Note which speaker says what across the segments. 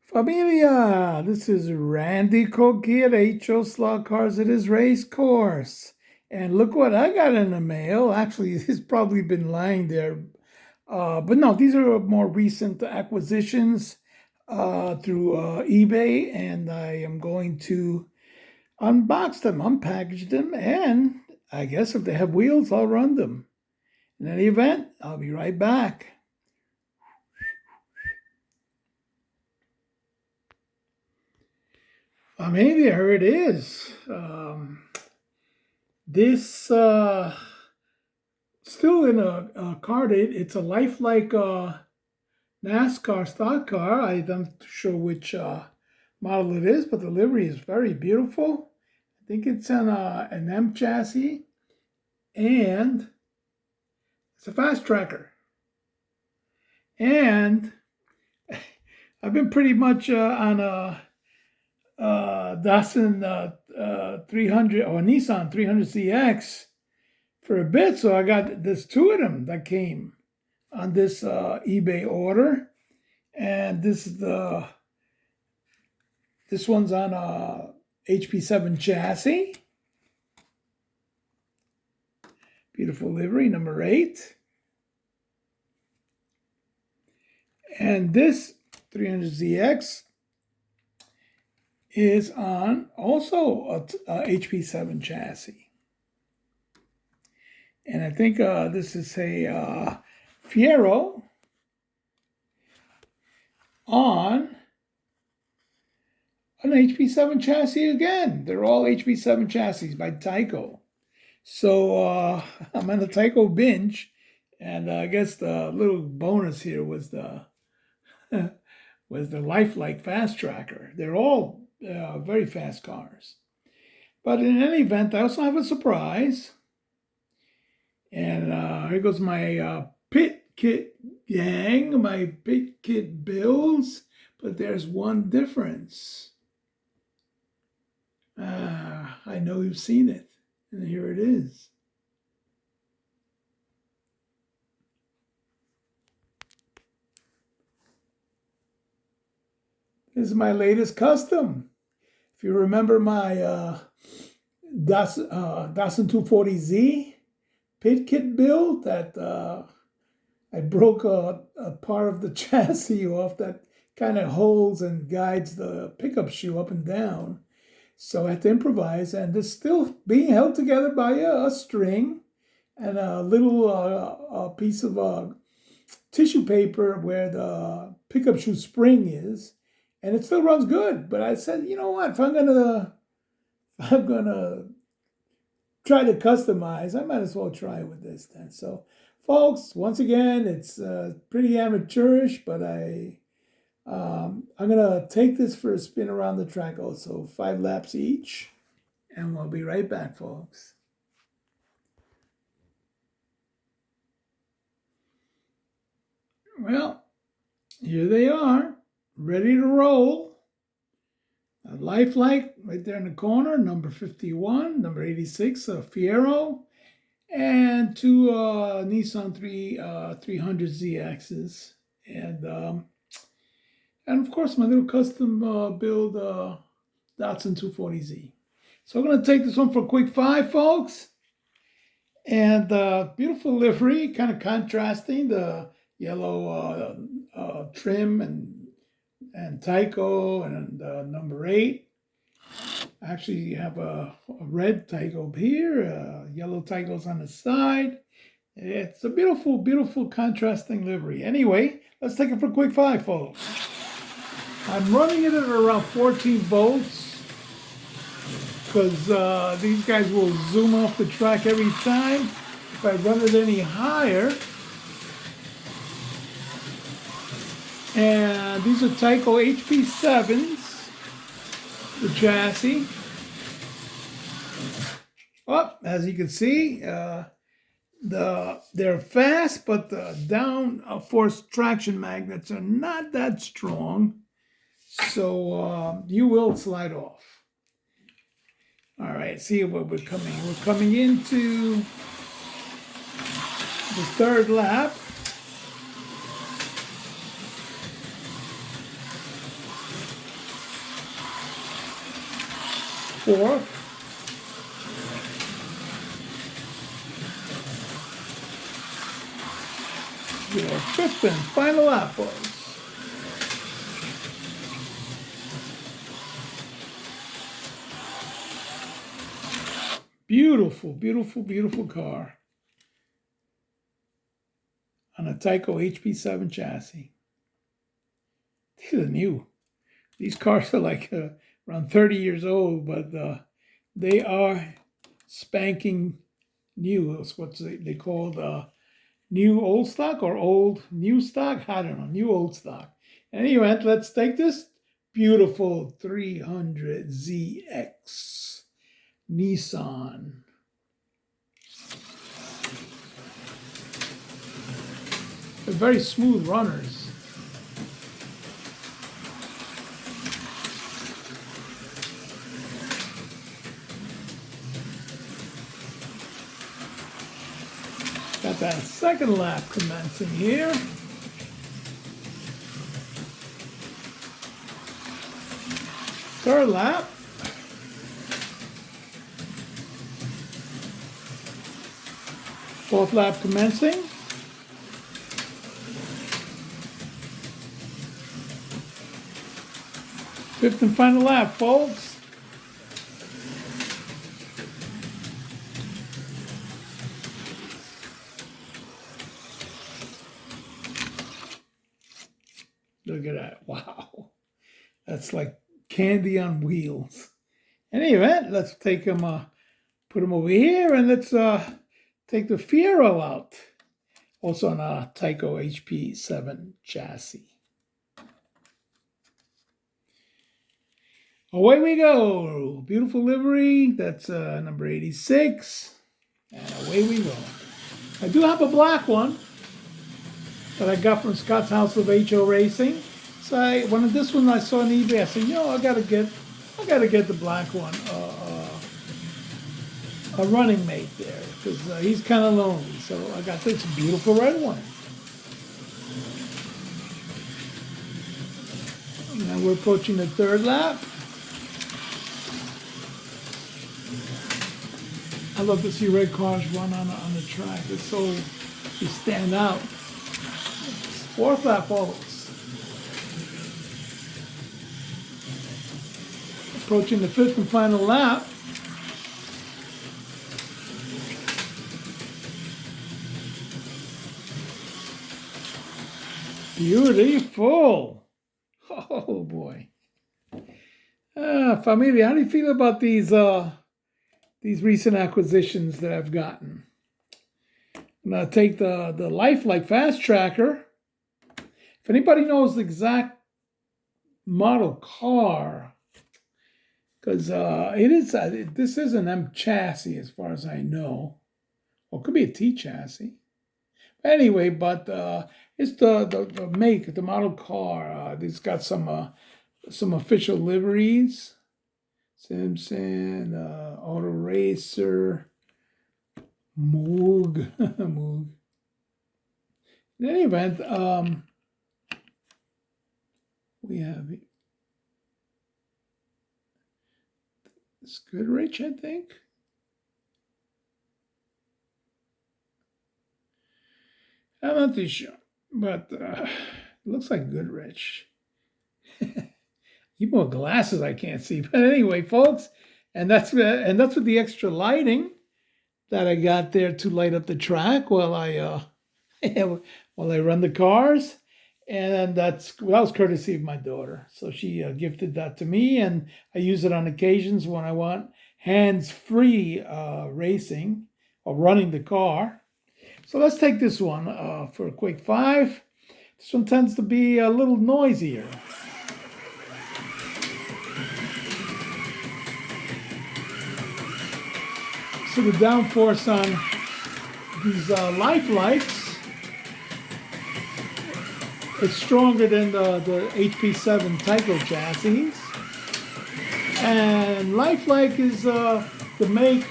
Speaker 1: Familia, this is Randy Kogi at HO Slot Cars at his race course. And look what I got in the mail. Actually, it's probably been lying there. But no, these are more recent acquisitions through eBay. And I am going to unbox them, unpackage them, and I guess if they have wheels, I'll run them. In any event, I'll be right back. Maybe here it is. This still in a card. It's a lifelike NASCAR stock car. I'm not sure which model it is, but the livery is very beautiful. I think it's on an M chassis, and it's a fast tracker. And I've been pretty much on a Datsun 300 or Nissan 300ZX for a bit, so I got there's two of them that came on this eBay order, and this one's on a HP7 chassis. Beautiful livery, number 8. And this 300ZX is on also a HP7 chassis. And I think this is a Fiero on an HP7 chassis again. They're all HP7 chassis by Tyco. So I'm on a Tyco binge, and I guess the little bonus here was the lifelike fast tracker. They're all very fast cars. But in any event, I also have a surprise. And here goes my pit kit gang, my pit kit builds. But there's one difference. I know you've seen it. And here it is. This is my latest custom. If you remember my Datsun 240Z pit kit build that I broke a part of the chassis off that kind of holds and guides the pickup shoe up and down. So I had to improvise, and it's still being held together by a string and a little piece of tissue paper where the pickup shoe spring is, and it still runs good. But I said, you know what? If I'm gonna try to customize, I might as well try with this then. So, folks, once again, it's pretty amateurish, but I'm gonna take this for a spin around the track also, 5 laps each, and we'll be right back, folks. Well, here they are, ready to roll. A lifelike right there in the corner, number 51, number 86, a Fiero, and 2 Nissan 300ZXs, and of course my little custom build Datsun 240Z. So I'm going to take this one for a quick 5, folks. And beautiful livery, kind of contrasting the yellow trim and Tyco and number 8. Actually, you have a red Tyco here, yellow Tycos on the side. It's a beautiful, beautiful contrasting livery. Anyway, let's take it for a quick 5, folks. I'm running it at around 14 volts because these guys will zoom off the track every time. If I run it any higher, and these are Tyco HP7s, the chassis. Well, as you can see, they're fast, but the downforce traction magnets are not that strong, so you will slide off. All right, see what we're coming. We're coming into the 3rd lap. fourth. Your fifth and final lap, folks. Beautiful, beautiful, beautiful car on a Tyco HP7 chassis. These are new. These cars are like around 30 years old, but they are spanking new. It's what they call new old stock or old new stock. I don't know, new old stock. In any event, let's take this beautiful 300ZX Nissan. They're very smooth runners. Got that second lap commencing here. Third lap. Fourth lap commencing. Fifth and final lap, folks. Look at that. Wow. That's like candy on wheels. In any event, let's take them, put them over here, and let's take the Fiero out. Also on a Tyco HP7 chassis. Away we go. Beautiful livery. That's number 86. And away we go. I do have a black one that I got from Scott's House of HO Racing. So this one I saw on eBay. I said, I gotta get the black one, a running mate there, because he's kind of lonely. So I got this beautiful red one. Now we're approaching the third lap. I love to see red cars run on the track. It's so, you stand out. Fourth lap, folks. Approaching the fifth and final lap. Beautiful. Oh boy. Familia, how do you feel about these recent acquisitions that I've gotten? I'm going to take the Lifelike Fast Tracker. If anybody knows the exact model car, because this is an M chassis as far as I know, or it could be a T chassis. Anyway, but it's the make, the model car. It's got some official liveries. Simpson, Auto Racer, Moog, Moog. In any event, we have this Goodrich, I think. I'm not too sure, but it looks like Goodrich. Even with glasses, I can't see. But anyway, folks, and that's with the extra lighting that I got there to light up the track while I run the cars. And that was courtesy of my daughter. So she gifted that to me, and I use it on occasions when I want hands-free racing or running the car. So let's take this one for a quick 5. This one tends to be a little noisier. So the downforce on these Lifelikes, it's stronger than the HP7 Tyco chassis. And Lifelike is the make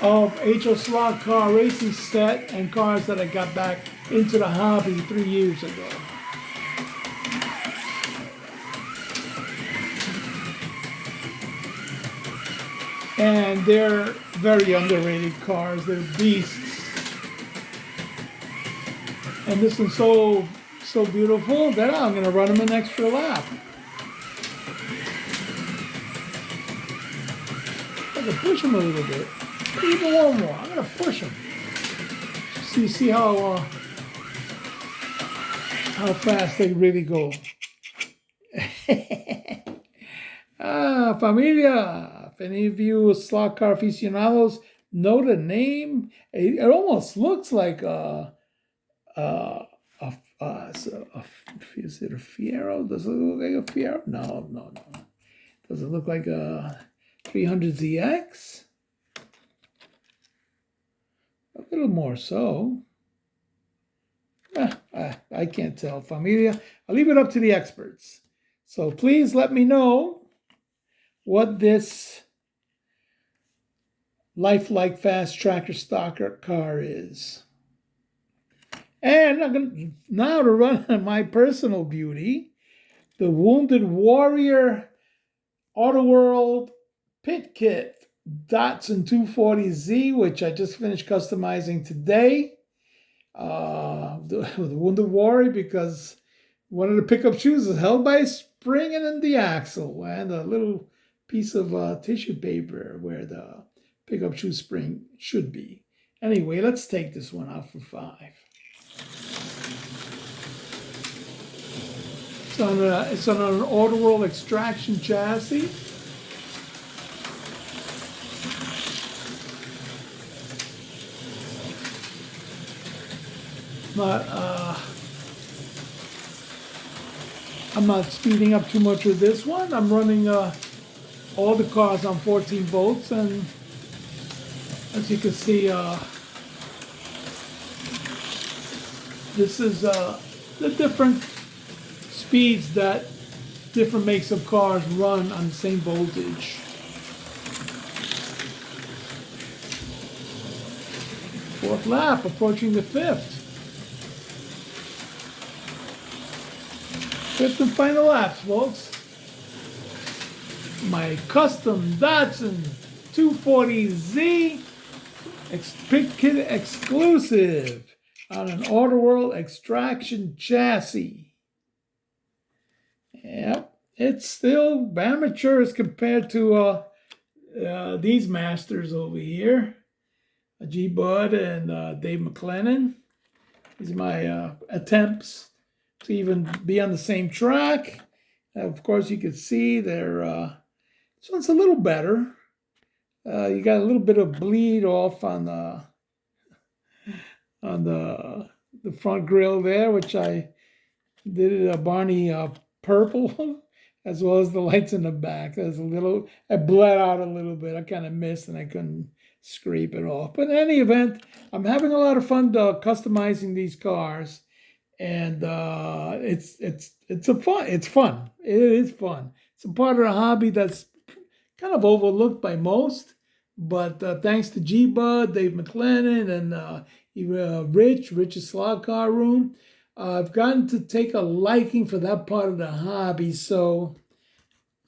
Speaker 1: of HO Slot car racing set and cars that I got back into the hobby 3 years ago. And they're very underrated cars. They're beasts. And this one's so beautiful that I'm gonna run them an extra lap. I can push them a little bit. Even one more. I'm gonna push them. See how fast they really go. Familia. If any of you slot car aficionados know the name, it almost looks like is it a Fiero? Does it look like a Fiero? No. Does it look like a 300ZX? A little more so. I can't tell, Familia. I'll leave it up to the experts. So please let me know what this lifelike fast tracker stalker car is. And I'm going to now to run my personal beauty, the Wounded Warrior Auto World Pit Kit Datsun 240Z, which I just finished customizing today. The Wounded Warrior, because one of the pickup shoes is held by a spring in the axle and a little piece of tissue paper where the pickup shoe spring should be. Anyway, let's take this one out for 5. It's on an Auto World extraction chassis. I'm not speeding up too much with this one. I'm running all the cars on 14 volts, and as you can see, this is the different speeds that different makes of cars run on the same voltage. Fourth lap, approaching the fifth. Fifth and final laps, folks. My custom Datsun 240Z Pit Kit exclusive on an Auto World extraction chassis. Yep, it's still amateur as compared to these masters over here. G-Bud and Dave McLennan. These are my attempts to even be on the same track. Of course, you can see this one's a little better. You got a little bit of bleed off on the front grille there, which I did it a Barney purple, as well as the lights in the back. There's a little, I bled out a little bit. I kind of missed and I couldn't scrape it off. But in any event, I'm having a lot of fun customizing these cars, and it's fun. It is fun. It's a part of the hobby that's kind of overlooked by most. But thanks to G-Bud, Dave McLennan, and Rich's Slot Car Room, I've gotten to take a liking for that part of the hobby. So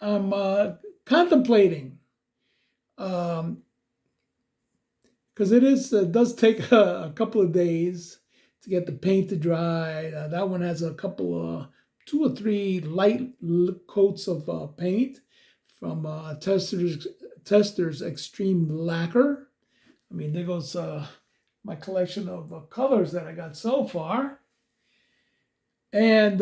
Speaker 1: I'm contemplating, because it does take a couple of days to get the paint to dry. That one has a couple of 2 or 3 light coats of paint from Testors Extreme Lacquer. I mean, there goes my collection of colors that I got so far, and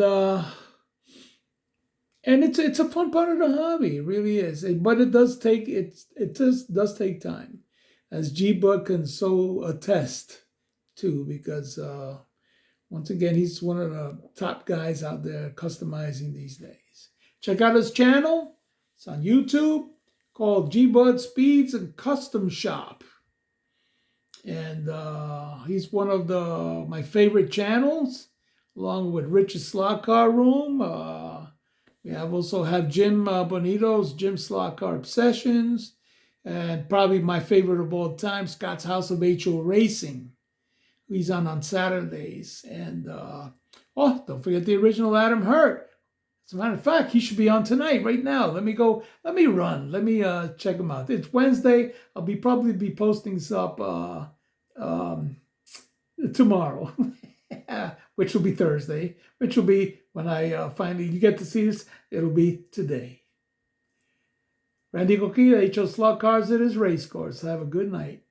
Speaker 1: it's a fun part of the hobby. It really is. But it does take does take time, as G-Bud can so attest to, because once again, he's one of the top guys out there customizing these days. Check out his channel. It's on YouTube, called G-Bud Speeds and Custom Shop. And he's one of my favorite channels, along with Rich's Slot Car Room. We also have Jim Bonito's Jim Slot Car Obsessions, and probably my favorite of all time, Scott's House of HO Racing. He's on Saturdays. And don't forget the original Adam Hurt, As a matter of fact, he should be on tonight, right now. Let me run. Let me check him out. It's Wednesday. I'll probably be posting up tomorrow, which will be Thursday, which will be when I finally you get to see this. It'll be today. Randy Coquita, HO Slot Cars at his race course. Have a good night.